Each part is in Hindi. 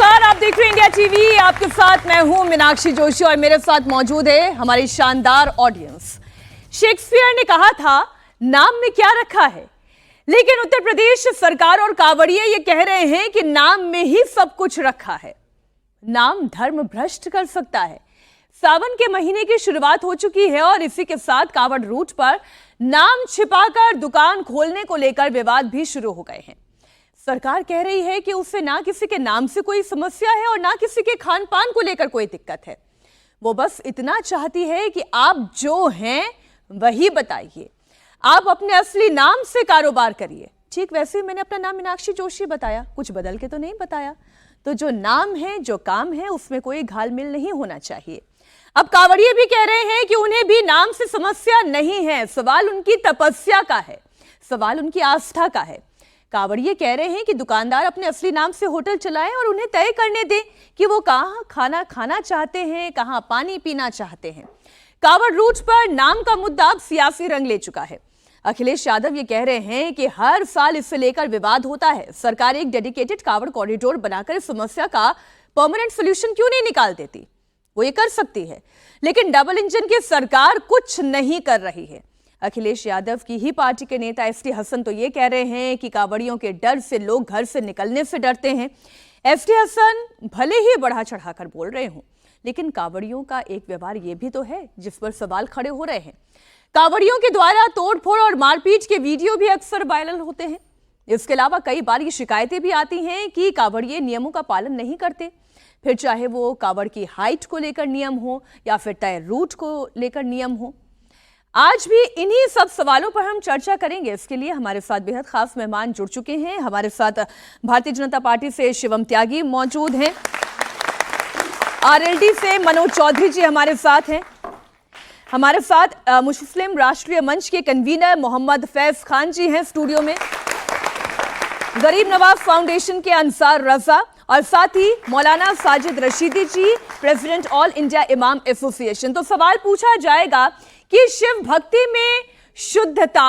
नमस्कार, आप देख रहे हैं इंडिया टीवी। आपके साथ मैं हूं मीनाक्षी जोशी और मेरे साथ मौजूद है हमारी शानदार ऑडियंस। शेक्सपियर ने कहा था, नाम में क्या रखा है, लेकिन उत्तर प्रदेश सरकार और कांवड़िए ये कह रहे हैं कि नाम में ही सब कुछ रखा है। नाम धर्म भ्रष्ट कर सकता है। सावन के महीने की शुरुआत हो चुकी है और इसी के साथ कांवड़ रूट पर नाम छिपाकर दुकान खोलने को लेकर विवाद भी शुरू हो गए हैं। सरकार कह रही है कि उसे ना किसी के नाम से कोई समस्या है और ना किसी के खान पान को लेकर कोई दिक्कत है। वो बस इतना चाहती है कि आप जो हैं वही बताइए, आप अपने असली नाम से कारोबार करिए। ठीक वैसे ही मैंने अपना नाम मीनाक्षी जोशी बताया, कुछ बदल के तो नहीं बताया। तो जो नाम है, जो काम है, उसमें कोई घालमेल नहीं होना चाहिए। अब कांवड़िए भी कह रहे हैं कि उन्हें भी नाम से समस्या नहीं है। सवाल उनकी तपस्या का है, सवाल उनकी आस्था का है। कांवड़िए कह रहे हैं कि दुकानदार अपने असली नाम से होटल चलाएं और उन्हें तय करने दें कि वो कहां खाना खाना चाहते हैं, कहां पानी पीना चाहते हैं। कांवड़ रूट पर नाम का मुद्दा अब सियासी रंग ले चुका है। अखिलेश यादव ये कह रहे हैं कि हर साल इससे लेकर विवाद होता है। सरकार एक डेडिकेटेड कांवड़ कॉरिडोर बनाकर इस समस्या का परमानेंट सोल्यूशन क्यों नहीं निकाल देती? वो ये कर सकती है, लेकिन डबल इंजन की सरकार कुछ नहीं कर रही है। अखिलेश यादव की ही पार्टी के नेता एसटी हसन तो ये कह रहे हैं कि कांवड़ियों के डर से लोग घर से निकलने से डरते हैं। एसटी हसन भले ही बढ़ा चढ़ाकर बोल रहे हों, लेकिन कांवड़ियों का एक व्यवहार ये भी तो है जिस पर सवाल खड़े हो रहे हैं। कांवड़ियों के द्वारा तोड़फोड़ और मारपीट के वीडियो भी अक्सर वायरल होते हैं। इसके अलावा कई बार ये शिकायतें भी आती हैं कि कांवड़िए नियमों का पालन नहीं करते, फिर चाहे वो कांवड़ की हाइट को लेकर नियम हो या फिर तय रूट को लेकर नियम हो। आज भी इन्हीं सब सवालों पर हम चर्चा करेंगे। इसके लिए हमारे साथ बेहद खास मेहमान जुड़ चुके हैं। हमारे साथ भारतीय जनता पार्टी से शिवम त्यागी मौजूद हैं, आरएलडी से मनोज चौधरी जी हमारे साथ हैं, हमारे साथ मुस्लिम राष्ट्रीय मंच के कन्वीनर मोहम्मद फैज खान जी हैं स्टूडियो में, गरीब नवाज फाउंडेशन के अंसार रजा और साथ ही मौलाना साजिद रशीदी जी, प्रेसिडेंट ऑल इंडिया इमाम एसोसिएशन। तो सवाल पूछा जाएगा कि शिव भक्ति में शुद्धता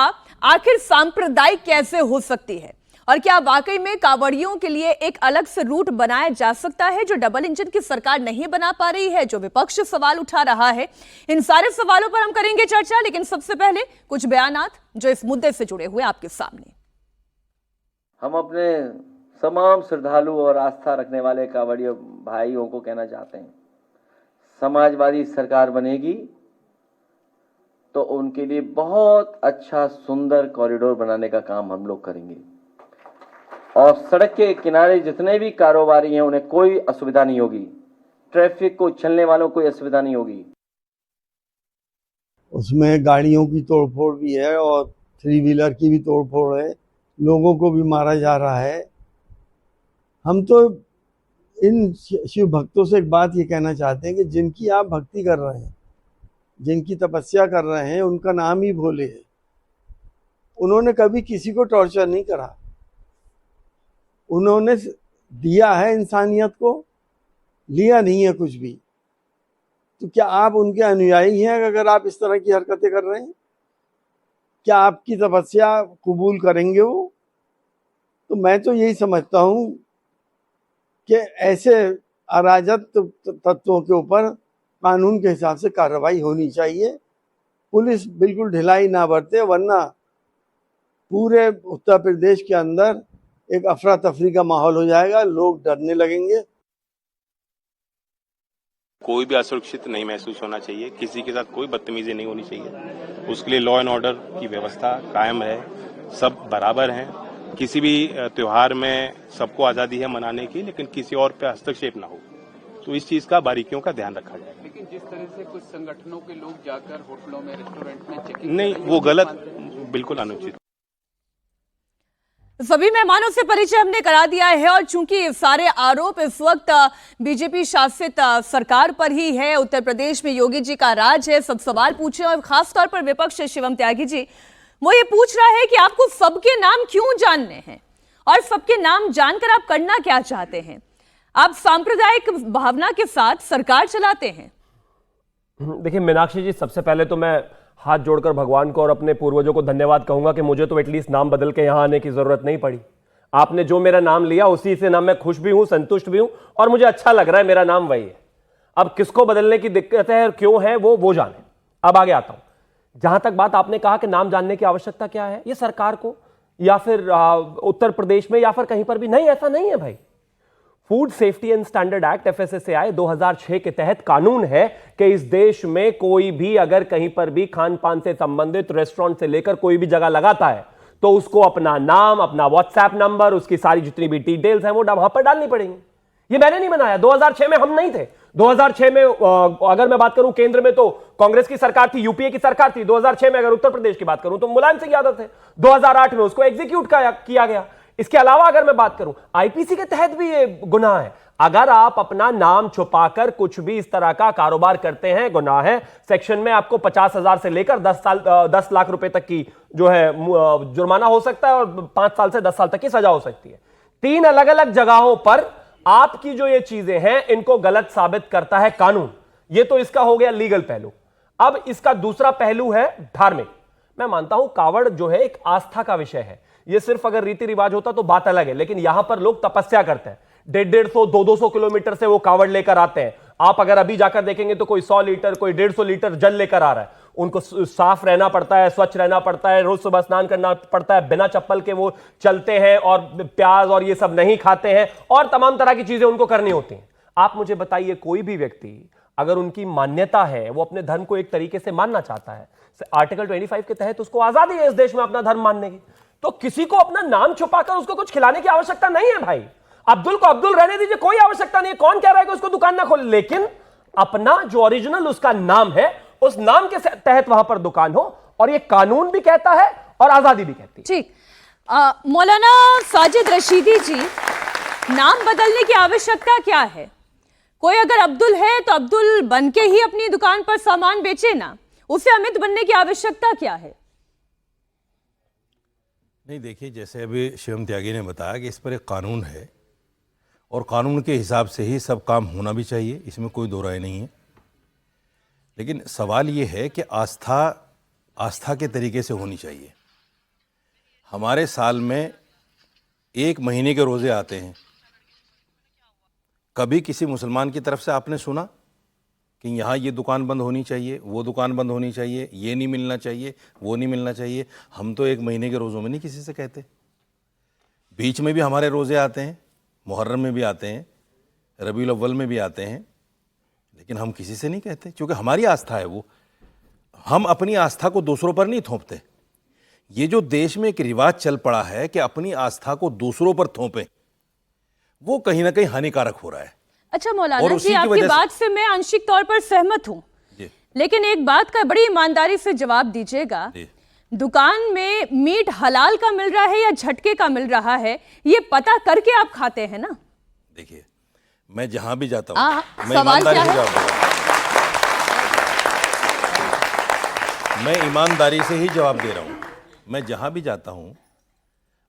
आखिर सांप्रदायिक कैसे हो सकती है, और क्या वाकई में कांवड़ियों के लिए एक अलग से रूट बनाया जा सकता है जो डबल इंजन की सरकार नहीं बना पा रही है, जो विपक्ष सवाल उठा रहा है। इन सारे सवालों पर हम करेंगे चर्चा, लेकिन सबसे पहले कुछ बयानात जो इस मुद्दे से जुड़े हुए आपके सामने। हम अपने तमाम श्रद्धालु और आस्था रखने वाले कांवड़ियों भाइयों को कहना चाहते हैं, समाजवादी सरकार बनेगी तो उनके लिए बहुत अच्छा सुंदर कॉरिडोर बनाने का काम हम लोग करेंगे और सड़क के किनारे जितने भी कारोबारी हैं उन्हें कोई असुविधा नहीं होगी, ट्रैफिक को चलने वालों को कोई असुविधा नहीं होगी। उसमें गाड़ियों की तोड़फोड़ भी है और 3 व्हीलर की भी तोड़फोड़ है, लोगों को भी मारा जा रहा है। हम तो इन शिव भक्तों से एक बात ये कहना चाहते हैं कि जिनकी आप भक्ति कर रहे हैं, जिनकी तपस्या कर रहे हैं, उनका नाम ही भोले है। उन्होंने कभी किसी को टॉर्चर नहीं करा, उन्होंने दिया है इंसानियत को, लिया नहीं है कुछ भी। तो क्या आप उनके अनुयायी हैं अगर आप इस तरह की हरकतें कर रहे हैं? क्या आपकी तपस्या कबूल करेंगे वो? तो मैं तो यही समझता हूँ कि ऐसे अराजक तत्वों के ऊपर कानून के हिसाब से कार्रवाई होनी चाहिए। पुलिस बिल्कुल ढिलाई ना बरते, वरना पूरे उत्तर प्रदेश के अंदर एक अफरा तफरी का माहौल हो जाएगा, लोग डरने लगेंगे। कोई भी असुरक्षित नहीं महसूस होना चाहिए, किसी के साथ कोई बदतमीजी नहीं होनी चाहिए। उसके लिए लॉ एंड ऑर्डर की व्यवस्था कायम है, सब बराबर हैं। किसी भी त्योहार में सबको आज़ादी है मनाने की, लेकिन किसी और पे हस्तक्षेप ना हो, तो इस चीज का बारीकियों का ध्यान रखा जाए। लेकिन जिस तरह से कुछ संगठनों के लोग जाकर होटलों में, रेस्टोरेंट में चेकिंग नहीं, वो गलत, बिल्कुल अनुचित। सभी मेहमानों से परिचय हमने करा दिया है और चूंकि सारे आरोप इस वक्त बीजेपी शासित सरकार पर ही है, उत्तर प्रदेश में योगी जी का राज है, सब सवाल पूछे और खासतौर पर विपक्ष शिवम त्यागी जी वो ये पूछ रहा है कि आपको सबके नाम क्यों जानने हैं और सबके नाम जानकर आप करना क्या चाहते हैं? आप सांप्रदायिक भावना के साथ सरकार चलाते हैं। देखिए मीनाक्षी जी, सबसे पहले तो मैं हाथ जोड़कर भगवान को और अपने पूर्वजों को धन्यवाद कहूंगा कि मुझे तो एटलीस्ट नाम बदल के यहाँ आने की जरूरत नहीं पड़ी। आपने जो मेरा नाम लिया उसी से ना मैं खुश भी हूं, संतुष्ट भी हूं और मुझे अच्छा लग रहा है, मेरा नाम वही है। अब किसको बदलने की दिक्कत है और क्यों है वो जाने। अब आगे आता हूं। जहां तक बात आपने कहा कि नाम जानने की आवश्यकता क्या है, ये सरकार को या फिर उत्तर प्रदेश में या फिर कहीं पर भी नहीं, ऐसा नहीं है भाई। Food safety and standard act FSSAI 2006 के तहत कानून है कि इस देश में कोई भी अगर कहीं पर भी खान पान से संबंधित रेस्टोरेंट से लेकर कोई भी जगह लगाता है तो उसको अपना नाम, अपना व्हाट्सएप नंबर, उसकी सारी जितनी भी डिटेल्स हैं वो वहां पर डालनी पड़ेंगी। ये मैंने नहीं बनाया, 2006 में हम नहीं थे। 2006 में अगर मैं बात करूं केंद्र में तो कांग्रेस की सरकार थी, यूपीए की सरकार थी। 2006 में अगर उत्तर प्रदेश की बात करूं तो मुलायम सिंह यादव थे। 2008 में उसको एग्जीक्यूट किया गया। इसके अलावा अगर मैं बात करूं आईपीसी के तहत भी ये गुनाह है। अगर आप अपना नाम छुपाकर कुछ भी इस तरह का कारोबार करते हैं, गुनाह है। सेक्शन में आपको 50,000 से लेकर 10 लाख रुपए तक की जो है जुर्माना हो सकता है और 5 साल से 10 साल तक की सजा हो सकती है। 3 अलग अलग जगहों पर आपकी जो ये चीजें हैं इनको गलत साबित करता है कानून। ये तो इसका हो गया लीगल पहलू। अब इसका दूसरा पहलू है धार्मिक। मैं मानता हूं कावड़ जो है एक आस्था का विषय है। ये सिर्फ अगर रीति रिवाज होता तो बात अलग है, लेकिन यहां पर लोग तपस्या करते हैं। 150, 200 किलोमीटर से वो कावड़ लेकर आते हैं। आप अगर अभी जाकर देखेंगे तो कोई 100 लीटर, कोई 150 लीटर जल लेकर आ रहा है। उनको साफ रहना पड़ता है, स्वच्छ रहना पड़ता है, रोज सुबह स्नान करना पड़ता है, बिना चप्पल के वो चलते हैं और प्याज और ये सब नहीं खाते हैं और तमाम तरह की चीजें उनको करनी होती हैं। आप मुझे बताइए, कोई भी व्यक्ति अगर उनकी मान्यता है, वो अपने धर्म को एक तरीके से मानना चाहता है, आर्टिकल 25 के तहत उसको आजादी है इस देश में अपना धर्म मानने की, तो किसी को अपना नाम छुपाकर उसको कुछ खिलाने की आवश्यकता नहीं है भाई। अब्दुल को अब्दुल रहने दीजिए, कोई आवश्यकता नहीं है। कौन कह रहा है कि उसको दुकान ना खोले, लेकिन अपना जो ओरिजिनल उसका नाम है उस नाम के तहत वहां पर दुकान हो, और ये कानून भी कहता है और आजादी भी कहती है। ठीक, मौलाना साजिद रशीदी जी, नाम बदलने की आवश्यकता क्या है? कोई अगर अब्दुल है तो अब्दुल बन के ही अपनी दुकान पर सामान बेचे ना, उसे अमित बनने की आवश्यकता क्या है? नहीं, देखिए, जैसे अभी शिवम त्यागी ने बताया कि इस पर एक कानून है और कानून के हिसाब से ही सब काम होना भी चाहिए, इसमें कोई दो राय नहीं है। लेकिन सवाल ये है कि आस्था के तरीके से होनी चाहिए। हमारे साल में 1 महीने के रोज़े आते हैं। कभी किसी मुसलमान की तरफ से आपने सुना कि यहाँ ये दुकान बंद होनी चाहिए, वो दुकान बंद होनी चाहिए, ये नहीं मिलना चाहिए, वो नहीं मिलना चाहिए? हम तो 1 महीने के रोज़ों में नहीं किसी से कहते। बीच में भी हमारे रोज़े आते हैं, मुहर्रम में भी आते हैं, रबीउल अव्वल में भी आते हैं, लेकिन हम किसी से नहीं कहते, क्योंकि हमारी आस्था है वो। हम अपनी आस्था को दूसरों पर नहीं थोपते। ये जो देश में एक रिवाज चल पड़ा है कि अपनी आस्था को दूसरों पर थोपें, वो कहीं ना कहीं हानिकारक हो रहा है। अच्छा मौलाना जी, आपकी बात से मैं आंशिक तौर पर सहमत हूं, लेकिन एक बात का बड़ी ईमानदारी से जवाब दीजिएगा, दुकान में मीट हलाल का मिल रहा है या झटके का मिल रहा है, ये पता करके आप खाते हैं ना? देखिए, मैं जहां भी जाता हूं, मैं ईमानदारी से ही जवाब दे रहा हूं। मैं जहां भी जाता हूं,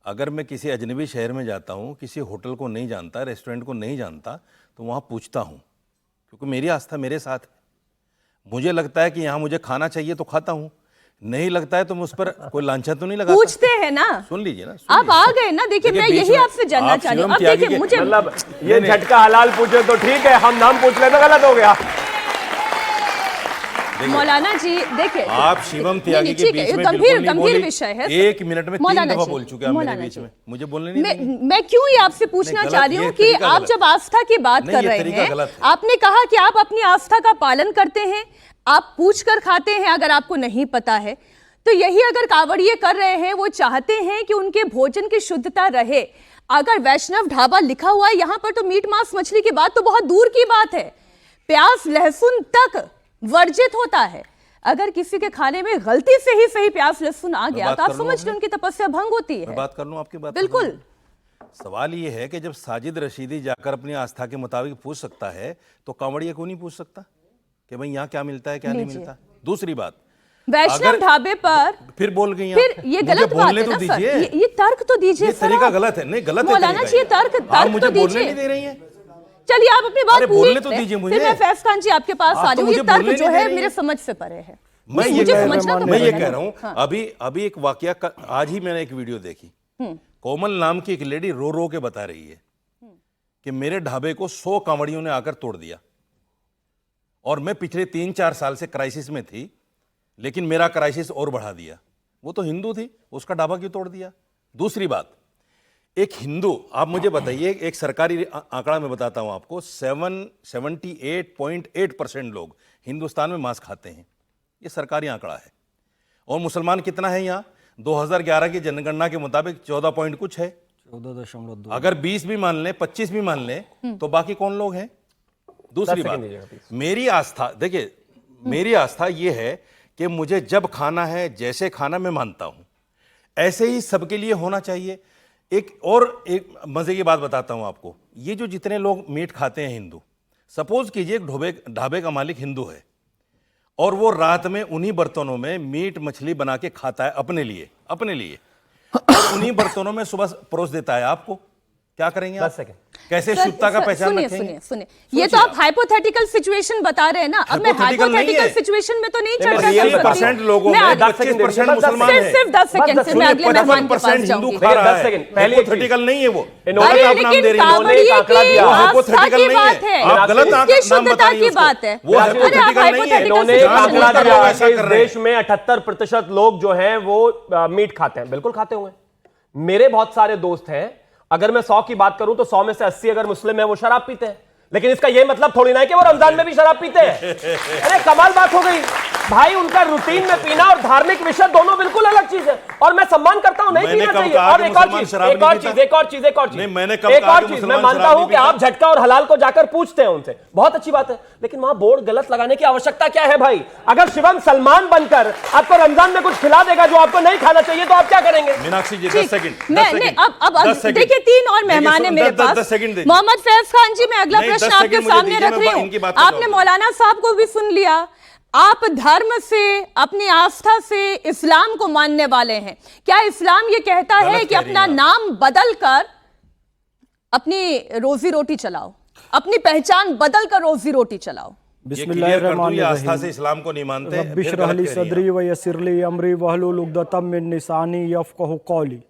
अगर मैं किसी अजनबी शहर में जाता हूं, किसी होटल को नहीं जानता, रेस्टोरेंट को नहीं जानता, तो वहां पूछता हूं, क्योंकि मेरी आस्था मेरे साथ है। मुझे लगता है कि यहाँ मुझे खाना चाहिए तो खाता हूं, नहीं लगता है तो मैं उस पर कोई लांछन तो नहीं लगाता। पूछते हैं ना, सुन लीजिए ना, आप आ गए ना। देखिए, मैं यही आपसे जानना चाह रही हूँ। अब देखिए, मुझे मतलब ये झटका हलाल पूछे तो ठीक है, हम नाम पूछ ले तो गलत हो गया। मौलाना जी देखिए, आप शिवम त्यागी के बीच में गंभीर विषय है। 1 मिनट में 3 दफा बोल चुके हैं मेरे बीच में, मुझे बोलने नहीं देंगे। मैं क्यों ये आपसे पूछना चाह रही हूँ कि आप जब आस्था की बात कर रहे हैं, आपने कहा कि आप अपनी आस्था का पालन करते हैं, आप पूछ कर खाते हैं अगर आपको नहीं पता है, तो यही अगर कावड़िए कर रहे हैं, वो चाहते हैं कि उनके भोजन की शुद्धता रहे। अगर वैष्णव ढाबा लिखा हुआ है यहाँ पर, तो मीट मांस मछली की बात तो बहुत दूर की बात है, प्याज लहसुन तक वर्जित होता है। अगर किसी के खाने में गलती से ही सही प्याज लहसुन आ गया तो आप समझ लें उनकी तपस्या भंग होती है। बात कर लूं आपकी बात? बिल्कुल। सवाल ये है कि जब साजिद रशीदी जाकर अपनी आस्था के मुताबिक पूछ सकता है, तो कांवड़िया क्यों नहीं पूछ सकता कि भाई यहाँ क्या मिलता है, क्या नहीं मिलता? दूसरी बात, वैष्णव ढाबे पर फिर बोल गई, फिर ये गलत बात है ना सर, ये तर्क तो दीजिए सर। तरीका गलत है। नहीं, गलत है मौलाना जी, ये तर्क मुझे बोलने नहीं दे रही है। चलिए आप अपनी बात बोलने तो दीजिए मुझे। फिर मैं फैज खान जी आपके पास आ रही हूँ। ये तर्क जो है मेरे समझ से परे है। मैं ये कह रहा हूँ, अभी एक वाकया, आज ही मैंने एक वीडियो देखी, कोमल नाम की एक लेडी रो रो के बता रही है कि मेरे ढाबे को 100 कांवड़ियों ने आकर तोड़ दिया और मैं पिछले 3-4 साल से क्राइसिस में थी, लेकिन मेरा क्राइसिस और बढ़ा दिया। वो तो हिंदू थी, उसका ढाबा क्यों तोड़ दिया? दूसरी बात, एक हिंदू, आप मुझे बताइए, एक सरकारी आंकड़ा मैं बताता हूं आपको, 78.8% लोग हिंदुस्तान में मांस खाते हैं, ये सरकारी आंकड़ा है। और मुसलमान कितना है यहाँ? 2011 की जनगणना के मुताबिक 14 पॉइंट कुछ है, 14.2। अगर 20 भी मान लें, 25 भी मान लें, तो बाकी कौन लोग हैं? दूसरी बात, मेरी आस्था, देखिए मेरी आस्था ये है कि मुझे जब खाना है, जैसे खाना मैं मानता हूं, ऐसे ही सबके लिए होना चाहिए। एक मजे की बात बताता हूं आपको, ये जो जितने लोग मीट खाते हैं हिंदू, सपोज कीजिए एक ढाबे का मालिक हिंदू है और वो रात में उन्हीं बर्तनों में मीट मछली बना के खाता है अपने लिए और उन्हीं बर्तनों में सुबह परोस देता है आपको, क्या करेंगे आप? 10 सेकंड। कैसे शुद्धता का पहचान रखेंगे? सुनिए, ये तो आप हाइपोथेटिकल सिचुएशन बता रहे हैं ना। अब मैं हाइपोथेटिकल सिचुएशन में तो नहीं चर्चा कर सकती। 20% लोगों में 25% मुसलमान हैं। सिर्फ 10 सेकंड से मैं अगले मेहमान के पास हिंदू जाऊंगी। खा रहा है। 10 सेकंड, पहली हाइपोथेटिकल नहीं है वो, अरे लेकिन कावड़िए की आस्था की बात है, आप गलत उसकी शुद्धता की बात है। वो हाइपोथेटिकल नहीं है। इन्होंने आंकड़ा लोग दिया ऐसा कि इस कर रहे हैं। देश में 78% लोग जो हैं वो मीट खाते हैं। बिल्कुल खाते होंगे, मेरे बहुत सारे दोस्त हैं, अगर मैं 100 की बात करूं तो 100 में से 80 अगर मुस्लिम है वो शराब पीते हैं, लेकिन इसका यह मतलब थोड़ी ना है कि वो रमजान में भी शराब पीते हैं। अरे कमाल बात हो गई भाई, उनका रूटीन में पीना और धार्मिक विषय दोनों बिल्कुल अलग चीज है, और मैं सम्मान करता हूं, नहीं पीना चाहिए। और एक और चीज मैं मानता हूं कि आप झटका और हलाल को जाकर पूछते हैं उनसे, बहुत अच्छी बात है, लेकिन वहां बोर्ड गलत लगाने की आवश्यकता क्या है भाई? अगर शिवम सलमान बनकर आपको रमजान में कुछ खिला देगा जो आपको नहीं खाना चाहिए तो आप क्या करेंगे? मीनाक्षी जी 10 सेकंड। अब देखिए 3 और मेहमान है मेरे पास। मोहम्मद फैज खान जी, मैं अगला प्रश्न आपके सामने रख रही हूँ। आपने मौलाना साहब को भी सुन लिया, आप धर्म से, अपनी आस्था से इस्लाम को मानने वाले हैं। क्या इस्लाम ये कहता है कि अपना नाम बदलकर अपनी रोजी रोटी चलाओ, अपनी पहचान बदलकर रोजी रोटी चलाओ? बिस्मिल्लाहिर्रहमानिर्रहीम। आस्था से इस्लाम को नहीं मानते। रब्बिशरहली सदरी व यस्सिरली अमरी वहलुल उक़दतम मिन लिसानी यफ़क़हू क़ौली।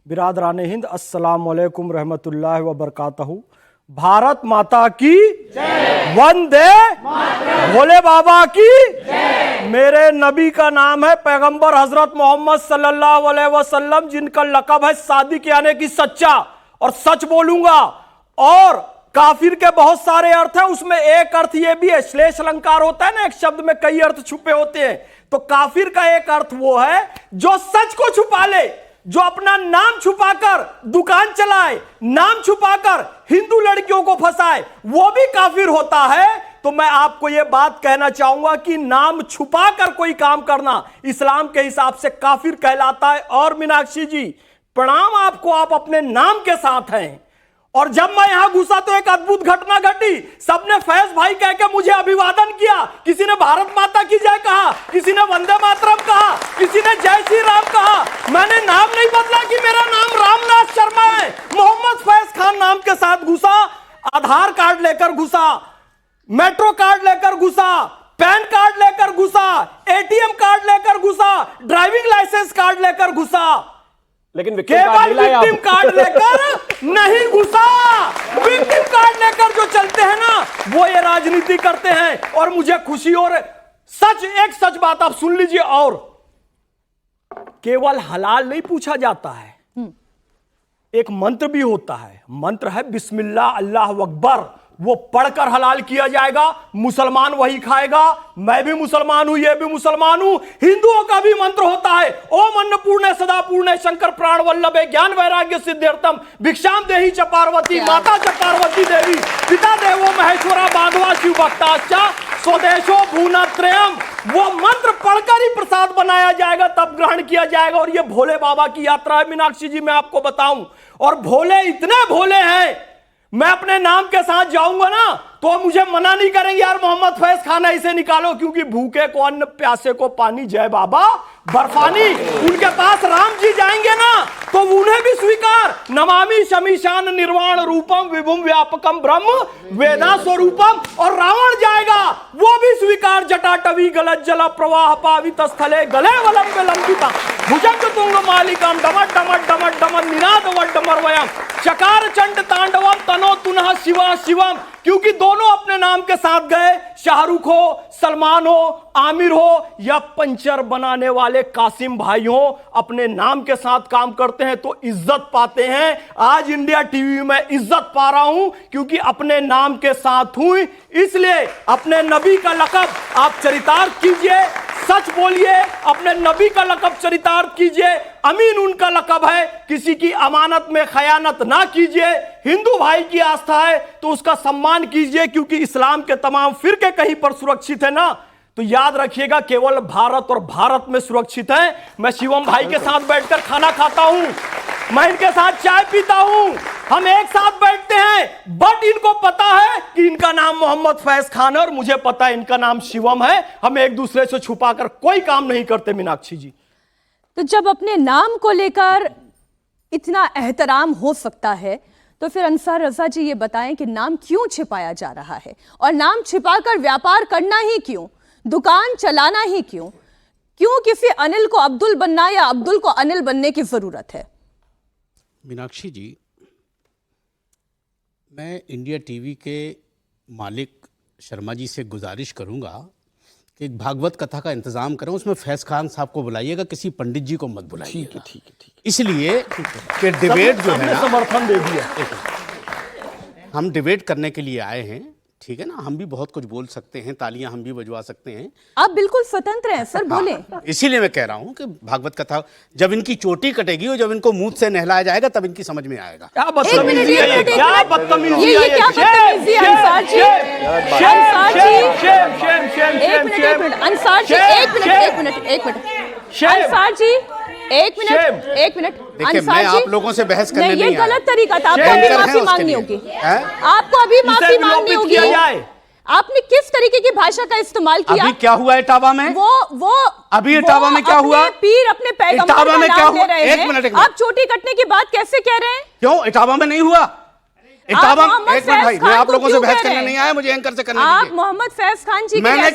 बिरादरान हिंद, अस्सलाम वालेकुम रहमतुल्लाहि व बरकातहू। भारत माता की जय, वंदे भोले बाबा की जय। मेरे नबी का नाम है पैगंबर हजरत मोहम्मद सल्लल्लाहु अलैहि वसल्लम, जिनका लक़ब है सादिक यानी कि सच्चा, और सच बोलूंगा। और काफिर के बहुत सारे अर्थ हैं, उसमें एक अर्थ यह भी है, श्लेष अलंकार होता है ना, एक शब्द में कई अर्थ छुपे होते हैं, तो काफिर का एक अर्थ वो है जो सच को छुपा ले, जो अपना नाम छुपाकर दुकान चलाए, नाम छुपाकर हिंदू लड़कियों को फंसाए, वो भी काफिर होता है। तो मैं आपको यह बात कहना चाहूंगा कि नाम छुपाकर कोई काम करना इस्लाम के हिसाब से काफिर कहलाता है। और मीनाक्षी जी प्रणाम आपको, आप अपने नाम के साथ हैं। और जब मैं यहां घुसा तो एक अद्भुत घटना घटी, सबने फैज भाई कह के मुझे अभिवादन किया, किसी ने भारत माता की जय कहा, किसी ने वंदे मातरम कहा, किसी ने जय श्री राम कहा। मैंने नाम नहीं बदला कि मेरा नाम रामनाथ शर्मा है, मोहम्मद फैज खान नाम के साथ घुसा, आधार कार्ड लेकर घुसा, मेट्रो कार्ड लेकर घुसा, पैन कार्ड लेकर घुसा, एटीएम कार्ड लेकर घुसा, ड्राइविंग लाइसेंस कार्ड लेकर घुसा, लेकिन केवल विक्टिम कार्ड लेकर नहीं घुसा। विक्टिम कार्ड लेकर जो चलते हैं ना, वो ये राजनीति करते हैं। और मुझे खुशी, और सच, एक सच बात आप सुन लीजिए, और केवल हलाल नहीं पूछा जाता है, एक मंत्र भी होता है, मंत्र है बिस्मिल्लाह अल्लाहु अकबर, वो पढ़कर हलाल किया जाएगा। मुसलमान वही खाएगा, मैं भी मुसलमान हूं, ये भी मुसलमान हूं। हिंदुओं का भी मंत्र होता है, ओम अन्नपूर्णे सदा पूर्णे शंकर प्राण वल्लभे ज्ञान वैराग्य सिद्ध्यर्थम भिक्षाम देहि च पार्वती माता च पार्वती देवी पिता देवो महेश्वरा बांधवा शिव भक्ताश्चा स्वदेशो भूनात्रयम। वो मंत्र पढ़कर ही प्रसाद बनाया जाएगा, तब ग्रहण किया जाएगा। और ये भोले बाबा की यात्रा है मीनाक्षी जी, मैं आपको बताऊं। और भोले इतने भोले हैं, मैं अपने नाम के साथ जाऊंगा ना तो मुझे मना नहीं करेंगे, यार मोहम्मद फैज खान ऐसे निकालो, क्योंकि भूखे को अन्न, प्यासे को पानी, जय बाबा बर्फानी। उनके पास राम जी जाएंगे ना तो उन्हें भी स्वीकार, नमामि शमीशान निर्वाण रूपम विभुम व्यापकम ब्रह्म वेदा स्वरूपम। और रावण जाएगा, वो भी स्वीकार, जटाटवी गलत जल प्रवाह पावित स्थले गले वलंब लंबिता। भुजंग तुंग मालिकम डमट डमट डमट डमट निनाद वड्डमरवयम चकार चंड तांडवम तनो तुनः शिवा शिवम। क्योंकि दोनों अपने नाम के साथ गए, शाहरुख हो, सलमान हो, आमिर हो या पंचर बनाने वाले कासिम भाई हो, अपने नाम के साथ काम करते हैं तो इज्जत पाते हैं। आज इंडिया टीवी में इज्जत पा रहा हूं क्योंकि अपने नाम के साथ हूं, इसलिए अपने नबी का लक़ब आप चरितार्थ कीजिए, सच बोलिए, अपने नबी का लक़ब चरितार्थ कीजिए। अमीन उनका लक़ब है, किसी की अमानत में खयानत ना कीजिए। हिंदू भाई की आस्था है तो उसका सम्मान कीजिए, क्योंकि इस्लाम के तमाम फिरके कहीं पर सुरक्षित है ना, तो याद रखिएगा केवल भारत और भारत में सुरक्षित है। मैं शिवम भाई के साथ बैठकर खाना खाता हूं, मैं इनके साथ चाय पीता हूं, हम एक साथ बैठते हैं, बट इनको पता है कि इनका नाम मोहम्मद फैज खान है और मुझे पता है इनका नाम शिवम है। हम एक दूसरे से छुपाकर कोई काम नहीं करते मीनाक्षी जी। तो जब अपने नाम को लेकर इतना एहतराम हो सकता है तो फिर अंसार रजा जी ये बताएं कि नाम क्यों छिपाया जा रहा है, और नाम छिपाकर व्यापार करना ही क्यों, दुकान चलाना ही क्यों, क्यों किसी अनिल को अब्दुल बनना या अब्दुल को अनिल बनने की जरूरत है? मीनाक्षी जी, मैं इंडिया टीवी के मालिक शर्मा जी से गुजारिश करूंगा कि एक भागवत कथा का इंतजाम करें, उसमें फैज खान साहब को बुलाइएगा, किसी पंडित जी को मत बुलाइएगा। ठीक है। इसलिए कि डिबेट जो है ना, समर्थन दे दिया, हम डिबेट करने के लिए आए हैं, ठीक है ना, हम भी बहुत कुछ बोल सकते हैं, तालियां हम भी बजवा सकते हैं, आप बिल्कुल स्वतंत्र हैं सर, बोले। इसीलिए मैं कह रहा हूं कि भागवत कथा जब इनकी चोटी कटेगी और जब इनको मुंह से नहलाया जाएगा तब इनकी समझ में आएगा। क्या बदतमीजी है ये, क्या बदतमीजी ये है क्या बदतमीजी है अंसार जी? अंसार जी एक मिनट अंसार जी, एक मिनट अंसार जी, एक मिनट देखिए, मैं आप लोगों से बहस करने नहीं ये आया। गलत तरीका था, आपको अभी माफी मांगनी होगी, आपको अभी माफी मांगनी होगी। आपने किस तरीके की भाषा का इस्तेमाल किया? अभी क्या हुआ इटावा में? वो अभी इटावा में क्या हुआ? पीर अपने पैगंबर का नाम ले रहे हैं, एक मिनट। आप चोटी कटने की बात कैसे कह रहे हैं? क्यों इटावा में नहीं हुआ? इटावा, एक मिनट भाई, मैं आप लोगों से बहस करने नहीं नहीं आया, मुझे एंकर से करने आप दीजिए। मोहम्मद फैज खान जी मैंने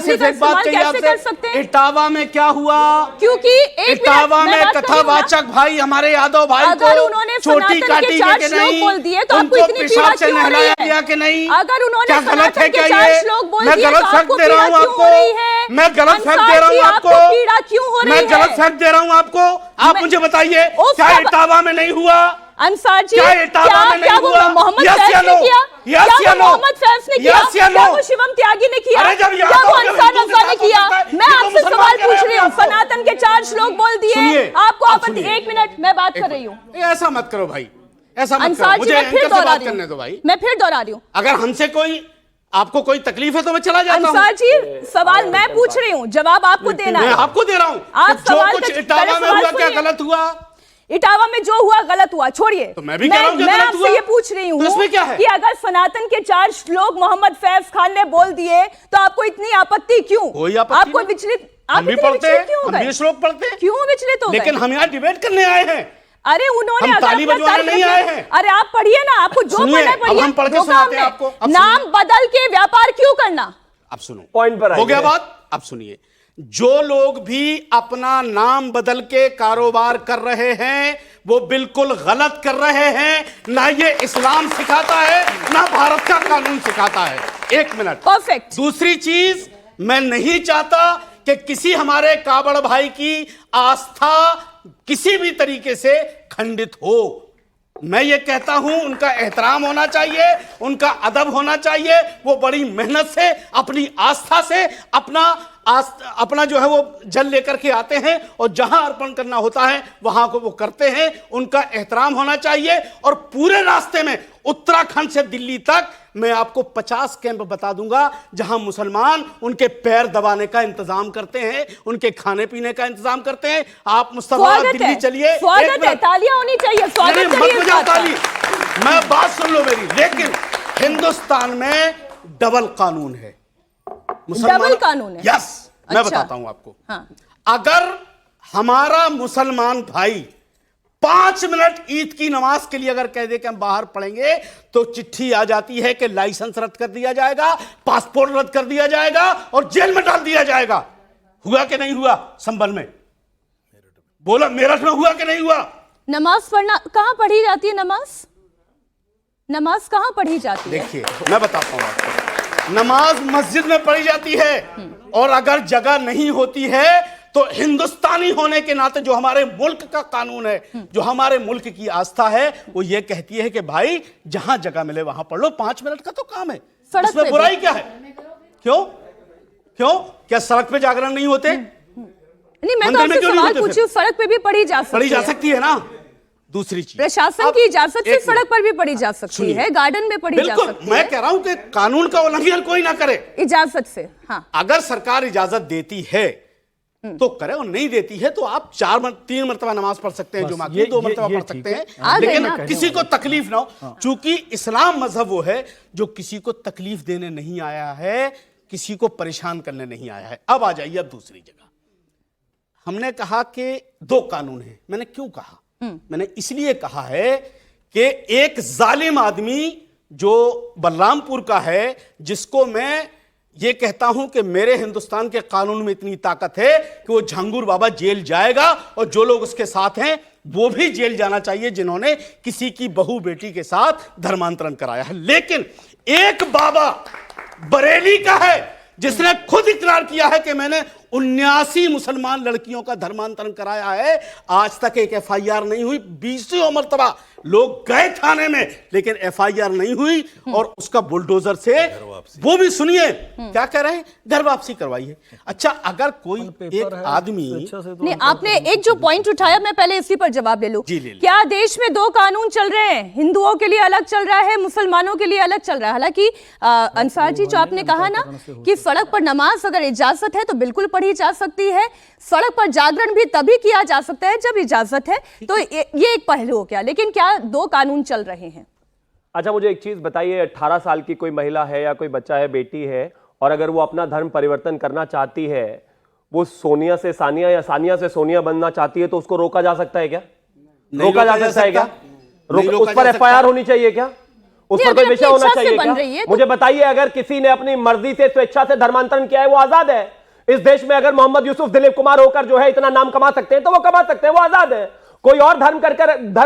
सिर्फ एक बात कही आपसे, इटावा में क्या हुआ? क्योंकि इटावा में कथावाचक भाई हमारे यादव भाई अगर उन्होंने चोटी काटी है कि नहीं, बोल दिए तो आपको उनको इतनी पेशाब पीड़ा से क्यों हो रही नहलाया है? गया कि नहीं? अगर उन्होंने क्या गलत है क्या चार ये? श्लोक बोल मैं दिए गलत तो फैक्ट आपको दे रहा हूँ पीड़ा क्यों आपको, हो रही है? मैं गलत फैक्ट दे रहा हूँ आपको, पीड़ा क्यों हो रही है? मैं गलत फैक्ट दे रहा हूँ आपको, आप मुझे बताइए क्या इटावा में नहीं हुआ? अंसार जी, क्या इटावा में नहीं हुआ? मोहम्मद फैज ने किया? क्या मोहम्मद फैज ने किया? क्या वो शिवम त्यागी ने किया? क्या वो अंसार रजा ने किया? मैं आपसे सवाल पूछ रही हूँ, सनातन के 4 श्लोक बोल दिए, आपको आपत्ति? एक मिनट, मैं बात कर रही हूँ। ऐसा मत करो भाई, ऐसा मत करो, अंसार जी, मुझे मैं फिर एंकर से दोहरा बात रही करने दो हूँ, भाई। मैं फिर दोहरा रही हूँ। अगर हमसे आपको कोई तकलीफ है तो मैं चला जाता हूं। अंसार जी, सवाल मैं पूछ रही हूँ, जवाब आपको देना है। मैं आपको दे रहा हूँ, आप जो सवाल कुछ का इटावा में हुआ क्या गलत हुआ? इटावा में जो हुआ गलत हुआ, छोड़िए। तो मैं भी कह रहा हूं मैं आपसे ये पूछ रही हूँ कि अगर सनातन के 4 श्लोक मोहम्मद फैज खान ने बोल दिए तो आपको इतनी आपत्ति क्यों? कोई आपत्ति आपको विचलित, हम भी पढ़ते हैं, हम भी श्लोक पढ़ते हैं, क्यों विचलित हो गए? लेकिन हम यहाँ डिबेट करने आए हैं। अरे उन्होंने हम ताली बजवाने नहीं आए हैं। अरे आप पढ़िए ना, आपको जो पढ़ना है पढ़िए। हम पढ़ के सुनाते हैं आपको। नाम बदल के व्यापार क्यों करना? अब सुनो, पॉइंट पर हो गया बात। अब सुनिए, जो लोग भी अपना नाम बदल के कारोबार कर रहे हैं वो बिल्कुल गलत कर रहे हैं। ना ये इस्लाम सिखाता है, ना भारत का कानून सिखाता है। एक मिनट, परफेक्ट। दूसरी चीज, मैं नहीं चाहता कि किसी हमारे काबड़ भाई की आस्था किसी भी तरीके से खंडित हो। मैं ये कहता हूं उनका एहतराम होना चाहिए, उनका अदब होना चाहिए। वो बड़ी मेहनत से, अपनी आस्था से अपना जो है वो जल लेकर के आते हैं और जहां अर्पण करना होता है वहां को वो करते हैं। उनका एहतराम होना चाहिए। और पूरे रास्ते में उत्तराखंड से दिल्ली तक मैं आपको 50 कैंप बता दूंगा जहां मुसलमान उनके पैर दबाने का इंतजाम करते हैं, उनके खाने पीने का इंतजाम करते हैं। आप मुस्तफा दिल्ली चलिए, स्वागत है, तालियां होनी चाहिए, स्वागत करिए। ताली, मैं बात सुन लो मेरी। लेकिन हिंदुस्तान में डबल कानून है, डबल कानून है। यस, मैं बताता हूं आपको। हाँ। अगर हमारा मुसलमान भाई 5 मिनट ईद की नमाज के लिए अगर कह दे कि हम बाहर पढ़ेंगे तो चिट्ठी आ जाती है कि लाइसेंस रद्द कर दिया जाएगा, पासपोर्ट रद्द कर दिया जाएगा और जेल में डाल दिया जाएगा। हुआ कि नहीं हुआ संभल में? बोला मेरठ में हुआ कि नहीं हुआ? नमाज पढ़ना कहाँ पढ़ी जाती है? नमाज कहाँ पढ़ी जाती है? देखिए मैं बताता हूँ आपको, नमाज मस्जिद में पढ़ी जाती है, और अगर जगह नहीं होती है तो हिंदुस्तानी होने के नाते जो हमारे मुल्क का कानून है, जो हमारे मुल्क की आस्था है, वो ये कहती है कि भाई जहां जगह मिले वहां पढ़ लो, 5 मिनट का तो काम है, सड़क इसमें पे बुराई क्या है? क्यों क्यों क्या सड़क पे जागरण नहीं होते? नहीं, मैं तो मंदिर में आपसे क्यों नहीं सवाल होते पूछी हूँ, सड़क पे भी पढ़ी जा सकती है? पढ़ी जा सकती है ना। दूसरी चीज, प्रशासन अब की इजाजत से एक सड़क पर भी पढ़ी जा सकती सुनिए। है, गार्डन में पढ़ी जा बिल्कुल, सकती मैं है, कह रहा हूं कि कानून का उल्लंघन कोई ना करे, इजाजत से। हाँ, अगर सरकार इजाजत देती है तो करे, और नहीं देती है तो आप 3 मरतबा नमाज पढ़ सकते हैं, जुमा की 2 मरतबा पढ़ सकते हैं, लेकिन किसी को तकलीफ ना हो। चूंकि इस्लाम मजहब वो है जो किसी को तकलीफ देने नहीं आया है, किसी को परेशान करने नहीं आया है। अब आ जाइए अब दूसरी जगह। हमने कहा कि 2 कानून हैं। मैंने क्यों कहा? मैंने इसलिए कहा है कि एक जालिम आदमी जो बलरामपुर का है, जिसको मैं ये कहता हूं कि मेरे हिंदुस्तान के कानून में इतनी ताकत है कि वो झांगुर बाबा जेल जाएगा, और जो लोग उसके साथ हैं वो भी जेल जाना चाहिए जिन्होंने किसी की बहू बेटी के साथ धर्मांतरण कराया है। लेकिन एक बाबा बरेली का है जिसने खुद इकरार किया है कि मैंने 79 मुसलमान लड़कियों का धर्मांतरण कराया है। आज तक एक FIR नहीं हुई, 20 मरतबा लोग गए थाने में, लेकिन FIR नहीं हुई, और उसका बुलडोजर से, वो भी सुनिए क्या कह रहे हैं, घर वापसी करवाइए। अच्छा, अगर कोई एक आदमी, नहीं, आपने एक जो पॉइंट उठाया, मैं पहले इसी पर जवाब ले लूं। क्या देश में 2 कानून चल रहे हैं? हिंदुओं के लिए अलग चल रहा है, मुसलमानों के लिए अलग चल रहा है। हालांकि अंसार जी, जो आपने कहा ना कि सड़क पर नमाज अगर इजाजत है तो बिल्कुल पढ़ी जा सकती है, सड़क पर जागरण भी तभी किया जा सकता है जब इजाजत है, तो ये एक पहलू हो गया। लेकिन क्या 2 कानून चल रहे हैं? अच्छा, मुझे एक चीज बताइए, 18 साल की कोई महिला है या कोई बच्चा है, बेटी है, और अगर वो अपना धर्म परिवर्तन करना चाहती है, वो सोनिया से सानिया या सानिया से सोनिया बनना चाहती है, तो उसको रोका जा सकता है क्या? रोका जा सकता है क्या? उस पर FIR होनी चाहिए क्या? उस पर कोई विषय होना चाहिए क्या? मुझे बताइए, अगर किसी ने अपनी मर्जी से, स्वेच्छा से धर्मांतरण किया है, वो आजाद है। इस देश में अगर मोहम्मद यूसुफ दिलीप कुमार होकर जो है इतना नाम कमा सकते हैं तो वो कमा सकते हैं, वो आजाद है। कोई और धर्म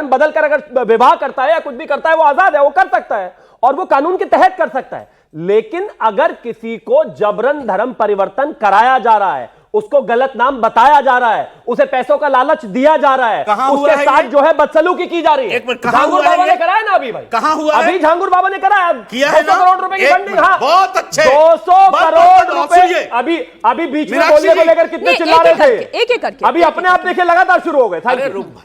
बदल कर अगर विवाह करता है या कुछ भी करता है, वो आजाद है, वो कर सकता है, और वो कानून के तहत कर सकता है। लेकिन अगर किसी को जबरन धर्म परिवर्तन कराया जा रहा है, उसको गलत नाम बताया जा रहा है, उसे पैसों का लालच दिया जा रहा है, उसके साथ जो है बदसलूकी की जा रही है। झांगुर बाबा ने कराया ना अभी, भाई कहां हुआ? अभी झांगुर बाबा ने कराया, किया है 200 करोड़ रुपए की फंडिंग। हाँ, बहुत अच्छे, 200 करोड़ रुपए। अभी बीच में बोलने को लेकर कितने चिल्ला रहे थे, एक करके अभी अपने आप देखिए लगातार शुरू हो गए।